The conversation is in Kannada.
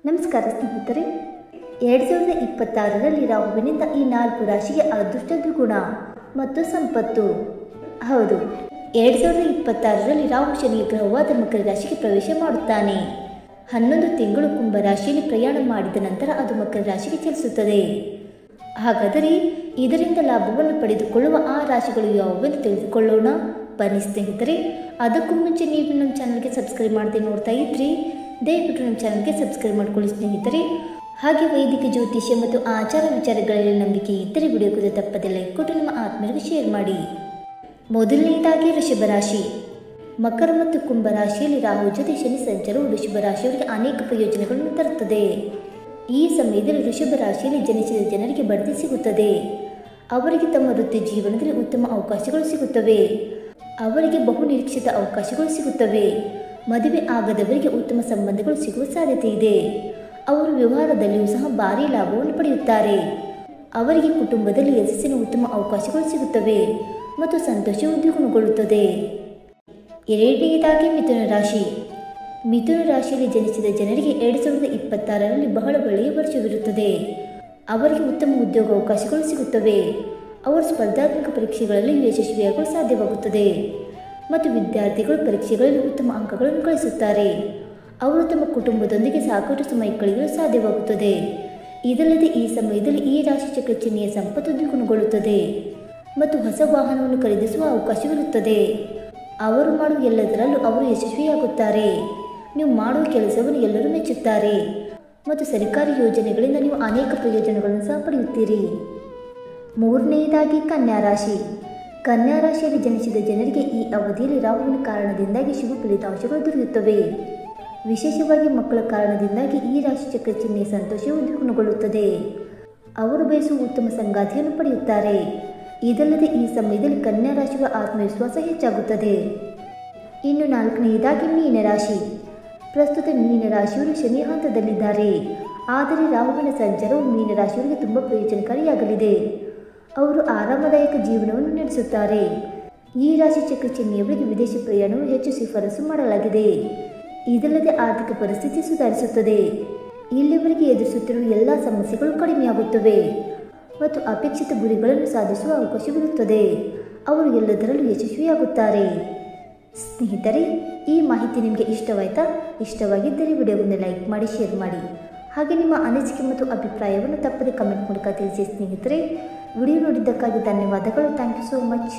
ನಮಸ್ಕಾರ ಸ್ನೇಹಿತರೆ, 2026ರಲ್ಲಿ ರಾಹುವಿನಿಂದ ಈ 4 ರಾಶಿಗೆ ಅದೃಷ್ಟ ದ್ವಿಗುಣ ಮತ್ತು ಸಂಪತ್ತು. ಹೌದು, 2026ರಲ್ಲಿ ರಾಹು ಶನಿ ಗ್ರಹವಾದ ಮಕರ ರಾಶಿಗೆ ಪ್ರವೇಶ ಮಾಡುತ್ತಾನೆ. 11 ತಿಂಗಳು ಕುಂಭ ರಾಶಿಯಲ್ಲಿ ಪ್ರಯಾಣ ಮಾಡಿದ ನಂತರ ಅದು ಮಕರ ರಾಶಿಗೆ ಚಲಿಸುತ್ತದೆ. ಹಾಗಾದರೆ ಇದರಿಂದ ಲಾಭವನ್ನು ಪಡೆದುಕೊಳ್ಳುವ ಆ ರಾಶಿಗಳು ಯಾವುವೆಂದು ತಿಳಿದುಕೊಳ್ಳೋಣ ಬನ್ನಿ ಸ್ನೇಹಿತರೆ. ಅದಕ್ಕೂ ಮುಂಚೆ ನೀವು ನಮ್ಮ ಚಾನಲ್ಗೆ ಸಬ್ಸ್ಕ್ರೈಬ್ ಮಾಡದೆ ನೋಡ್ತಾ ಇದ್ರಿ, ದಯವಿಟ್ಟು ನಮ್ಮ ಚಾನಲ್ಗೆ ಸಬ್ಸ್ಕ್ರೈಬ್ ಮಾಡ್ಕೊಳ್ಳಿ ಸ್ನೇಹಿತರೆ. ಹಾಗೆ ವೈದಿಕ ಜ್ಯೋತಿಷ್ಯ ಮತ್ತು ಆಚಾರ ವಿಚಾರಗಳಲ್ಲಿ ನಂಬಿಕೆ ಇದ್ದರೆ ವಿಡಿಯೋಗೆ ತಪ್ಪದೆ ಲೈಕ್ ಕೊಟ್ಟು ನಿಮ್ಮ ಆತ್ಮೀಯರಿಗೆ ಶೇರ್ ಮಾಡಿ. ಮೊದಲನೆಯದಾಗಿ ವೃಷಭ ರಾಶಿ. ಮಕರ ಮತ್ತು ಕುಂಭ ರಾಶಿಯಲ್ಲಿ ರಾಹು ಜೊತೆ ಶನಿ ಸಂಚಾರವು ವೃಷಭ ರಾಶಿಯವರಿಗೆ ಅನೇಕ ಪ್ರಯೋಜನಗಳನ್ನು ತರುತ್ತದೆ. ಈ ಸಮಯದಲ್ಲಿ ವೃಷಭ ರಾಶಿಯಲ್ಲಿ ಜನಿಸಿದ ಜನರಿಗೆ ಬಡ್ತಿ ಸಿಗುತ್ತದೆ. ಅವರಿಗೆ ತಮ್ಮ ವೃತ್ತಿ ಜೀವನದಲ್ಲಿ ಉತ್ತಮ ಅವಕಾಶಗಳು ಸಿಗುತ್ತವೆ. ಅವರಿಗೆ ಬಹು ನಿರೀಕ್ಷಿತ ಅವಕಾಶಗಳು ಸಿಗುತ್ತವೆ. ಮದುವೆ ಆಗದವರಿಗೆ ಉತ್ತಮ ಸಂಬಂಧಗಳು ಸಿಗುವ ಸಾಧ್ಯತೆ ಇದೆ. ಅವರು ವ್ಯವಹಾರದಲ್ಲಿಯೂ ಸಹ ಭಾರೀ ಲಾಭವನ್ನು ಪಡೆಯುತ್ತಾರೆ. ಅವರಿಗೆ ಕುಟುಂಬದಲ್ಲಿ ಯಶಸ್ಸಿನ ಉತ್ತಮ ಅವಕಾಶಗಳು ಸಿಗುತ್ತವೆ ಮತ್ತು ಸಂತೋಷವು ದ್ವಿಗುಣಗೊಳ್ಳುತ್ತದೆ. ಎರಡನೆಯದಾಗಿ ಮಿಥುನ ರಾಶಿ. ಮಿಥುನ ರಾಶಿಯಲ್ಲಿ ಜನಿಸಿದ ಜನರಿಗೆ 2026ರಲ್ಲಿ ಬಹಳ ಒಳ್ಳೆಯ ವರ್ಷವಿರುತ್ತದೆ. ಅವರಿಗೆ ಉತ್ತಮ ಉದ್ಯೋಗ ಅವಕಾಶಗಳು ಸಿಗುತ್ತವೆ. ಅವರು ಸ್ಪರ್ಧಾತ್ಮಕ ಪರೀಕ್ಷೆಗಳಲ್ಲಿ ಯಶಸ್ವಿಯಾಗಲು ಸಾಧ್ಯವಾಗುತ್ತದೆ ಮತ್ತು ವಿದ್ಯಾರ್ಥಿಗಳು ಪರೀಕ್ಷೆಗಳಲ್ಲಿ ಉತ್ತಮ ಅಂಕಗಳನ್ನು ಗಳಿಸುತ್ತಾರೆ. ಅವರು ತಮ್ಮ ಕುಟುಂಬದೊಂದಿಗೆ ಸಾಕಷ್ಟು ಸಮಯ ಕಳೆಯಲು ಸಾಧ್ಯವಾಗುತ್ತದೆ. ಇದಲ್ಲದೆ ಈ ಸಮಯದಲ್ಲಿ ಈ ರಾಶಿ ಚಕ್ರ ಚಿಹ್ನೆಯ ಸಂಪತ್ತು ದ್ವಿಗುಣಗೊಳ್ಳುತ್ತದೆ ಮತ್ತು ಹೊಸ ವಾಹನವನ್ನು ಖರೀದಿಸುವ ಅವಕಾಶವಿರುತ್ತದೆ. ಅವರು ಮಾಡುವ ಎಲ್ಲದರಲ್ಲೂ ಅವರು ಯಶಸ್ವಿಯಾಗುತ್ತಾರೆ. ನೀವು ಮಾಡುವ ಕೆಲಸವನ್ನು ಎಲ್ಲರೂ ಮೆಚ್ಚುತ್ತಾರೆ ಮತ್ತು ಸರ್ಕಾರಿ ಯೋಜನೆಗಳಿಂದ ನೀವು ಅನೇಕ ಪ್ರಯೋಜನಗಳನ್ನು ಸಹ ಪಡೆಯುತ್ತೀರಿ. ಮೂರನೆಯದಾಗಿ ಕನ್ಯಾ ರಾಶಿ. ಕನ್ಯಾ ರಾಶಿಯಲ್ಲಿ ಜನಿಸಿದ ಜನರಿಗೆ ಈ ಅವಧಿಯಲ್ಲಿ ರಾಹುವಿನ ಕಾರಣದಿಂದಾಗಿ ಶುಭ ಫಲಿತಾಂಶಗಳು ದೊರೆಯುತ್ತವೆ. ವಿಶೇಷವಾಗಿ ಮಕ್ಕಳ ಕಾರಣದಿಂದಾಗಿ ಈ ರಾಶಿ ಚಕ್ರ ಚಿಹ್ನೆಯ ಸಂತೋಷವು ದ್ವಿಗುಣಗೊಳ್ಳುತ್ತದೆ. ಅವರು ಬಯಸುವ ಉತ್ತಮ ಸಂಗಾತಿಯನ್ನು ಪಡೆಯುತ್ತಾರೆ. ಇದಲ್ಲದೆ ಈ ಸಮಯದಲ್ಲಿ ಕನ್ಯಾ ರಾಶಿಯ ಆತ್ಮವಿಶ್ವಾಸ ಹೆಚ್ಚಾಗುತ್ತದೆ. ಇನ್ನು ನಾಲ್ಕನೆಯದಾಗಿ ಮೀನ ರಾಶಿ. ಪ್ರಸ್ತುತ ಮೀನ ರಾಶಿಯವರು ಶನಿ ಹಂತದಲ್ಲಿದ್ದಾರೆ. ಆದರೆ ರಾಹುವಿನ ಸಂಚಾರವು ಮೀನ ರಾಶಿಯವರಿಗೆ ತುಂಬ ಪ್ರಯೋಜನಕಾರಿಯಾಗಲಿದೆ. ಅವರು ಆರಾಮದಾಯಕ ಜೀವನವನ್ನು ನಡೆಸುತ್ತಾರೆ. ಈ ರಾಶಿ ಚಕ್ರ ಚಿಹ್ನೆಯವರಿಗೆ ವಿದೇಶಿ ಪ್ರಯಾಣವು ಹೆಚ್ಚು ಶಿಫಾರಸು ಮಾಡಲಾಗಿದೆ. ಇದಲ್ಲದೆ ಆರ್ಥಿಕ ಪರಿಸ್ಥಿತಿ ಸುಧಾರಿಸುತ್ತದೆ. ಇಲ್ಲಿವರೆಗೆ ಎದುರಿಸುತ್ತಿರುವ ಎಲ್ಲ ಸಮಸ್ಯೆಗಳು ಕಡಿಮೆಯಾಗುತ್ತವೆ ಮತ್ತು ಅಪೇಕ್ಷಿತ ಗುರಿಗಳನ್ನು ಸಾಧಿಸುವ ಅವಕಾಶವಿರುತ್ತದೆ. ಅವರು ಎಲ್ಲದರಲ್ಲೂ ಯಶಸ್ವಿಯಾಗುತ್ತಾರೆ. ಸ್ನೇಹಿತರೆ, ಈ ಮಾಹಿತಿ ನಿಮಗೆ ಇಷ್ಟವಾಯಿತಾ? ಇಷ್ಟವಾಗಿದ್ದರೆ ವಿಡಿಯೋವನ್ನು ಲೈಕ್ ಮಾಡಿ, ಶೇರ್ ಮಾಡಿ. ಹಾಗೆ ನಿಮ್ಮ ಅನಿಸಿಕೆ ಮತ್ತು ಅಭಿಪ್ರಾಯವನ್ನು ತಪ್ಪದೆ ಕಮೆಂಟ್ ಮೂಲಕ ತಿಳಿಸಿ ಸ್ನೇಹಿತರೆ. ವಿಡಿಯೋ ನೋಡಿದ್ದಕ್ಕಾಗಿ ಧನ್ಯವಾದಗಳು. Thank you so much.